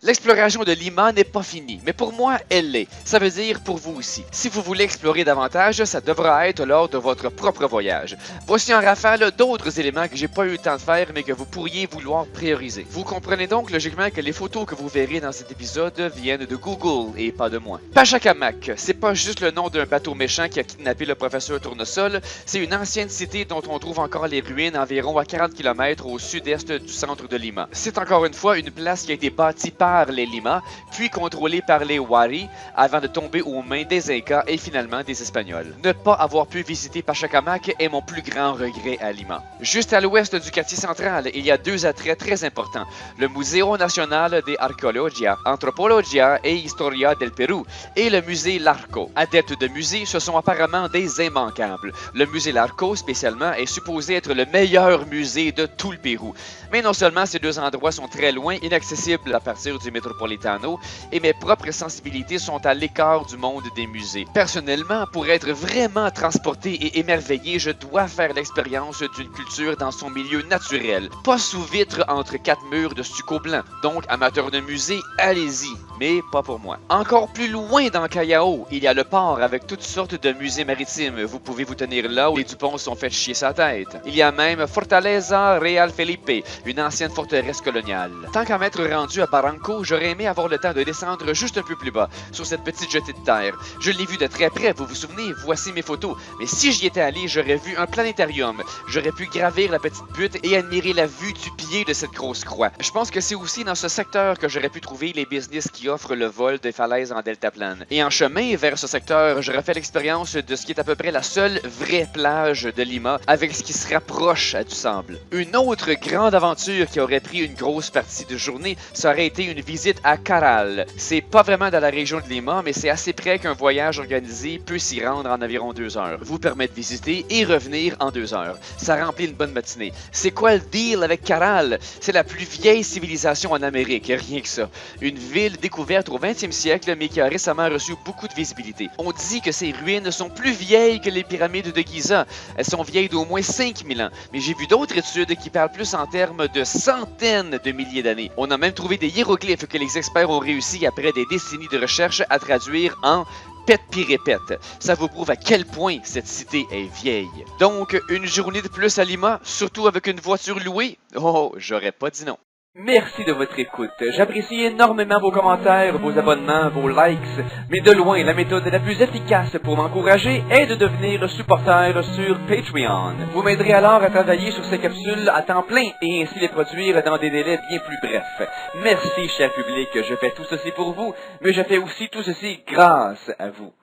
L'exploration de Lima n'est pas finie, mais pour moi, elle l'est. Ça veut dire pour vous aussi. Si vous voulez explorer davantage, ça devra être lors de votre propre voyage. Voici en rafale d'autres éléments que j'ai pas eu le temps de faire, mais que vous pourriez vouloir prioriser. Vous comprenez donc logiquement que les photos que vous verrez dans cet épisode viennent de Google et pas de moi. Pachacamac, c'est pas juste le nom d'un bateau méchant qui a kidnappé le professeur Tournesol, c'est une ancienne cité dont on trouve encore les ruines environ à 40 km au sud-est du centre de Lima. C'est encore une fois une place qui a été bâtie par les Lima, puis contrôlée par les Wari, avant de tomber aux mains des Incas et finalement des Espagnols. Ne pas avoir pu visiter Pachacamac est mon plus grand regret à Lima. Juste à l'ouest du quartier central, il y a deux attraits très importants. Le Museo Nacional de Arqueologia, Antropologia et Historia del Perú et le musée Larco. Adeptes de musée, ce sont apparemment des immanquables. Le musée Larco, spécialement, est supposé être le meilleur musée de tout le Pérou. Mais non seulement ces deux endroits sont très loin, inaccessibles à partir du Metropolitano, et mes propres sensibilités sont à l'écart du monde des musées. Personnellement, pour être vraiment transporté et émerveillé, je dois faire l'expérience d'une culture dans son milieu naturel, pas sous vitre entre quatre murs de stucco blanc. Donc, amateurs de musée, allez-y, mais pas pour moi. Encore plus loin dans Callao, il y a le port avec toutes sortes de musées maritimes. Vous pouvez vous tenir là où les Dupont sont fait chier sa tête. Il y a même Fortaleza Real Felipe, une ancienne forteresse coloniale. Tant qu'à m'être rendu à Barranco, j'aurais aimé avoir le temps de descendre juste un peu plus bas, sur cette petite jetée de terre. Je l'ai vu de très près, vous vous souvenez, voici mes photos. Mais si j'y étais allé, j'aurais vu un planétarium. J'aurais pu gravir la petite butte et admirer la vue du pied de cette grosse croix. Je pense que c'est aussi dans ce secteur que j'aurais pu trouver les business qui offrent le vol des falaises en deltaplane. Et en chemin vers ce secteur, j'aurais fait l'expérience de ce qui est à peu près la seule vraie plage de Lima, avec ce qui se rapproche à du sable. Une autre grande aventure qui aurait pris une grosse partie de journée, ça aurait été une visite à Caral. C'est pas vraiment dans la région de Lima, mais c'est assez près qu'un voyage organisé peut s'y rendre en environ 2 heures. Vous permet de visiter et revenir en 2 heures. Ça remplit une bonne matinée. C'est quoi le deal avec Caral? C'est la plus vieille civilisation en Amérique, rien que ça. Une ville découverte au 20e siècle, mais qui a récemment reçu beaucoup de visibilité. On dit que ces ruines sont plus vieilles que les pyramides de Giza. Elles sont vieilles d'au moins 5000 ans. Mais j'ai vu d'autres études qui parlent plus en termes de centaines de milliers d'années. On a même trouvé des hiéroglyphes que les experts ont réussi après des décennies de recherche à traduire en pète pis répète. Ça vous prouve à quel point cette cité est vieille. Donc, une journée de plus à Lima, surtout avec une voiture louée? Oh, j'aurais pas dit non. Merci de votre écoute. J'apprécie énormément vos commentaires, vos abonnements, vos likes, mais de loin, la méthode la plus efficace pour m'encourager est de devenir supporter sur Patreon. Vous m'aiderez alors à travailler sur ces capsules à temps plein et ainsi les produire dans des délais bien plus brefs. Merci, cher public, je fais tout ceci pour vous, mais je fais aussi tout ceci grâce à vous.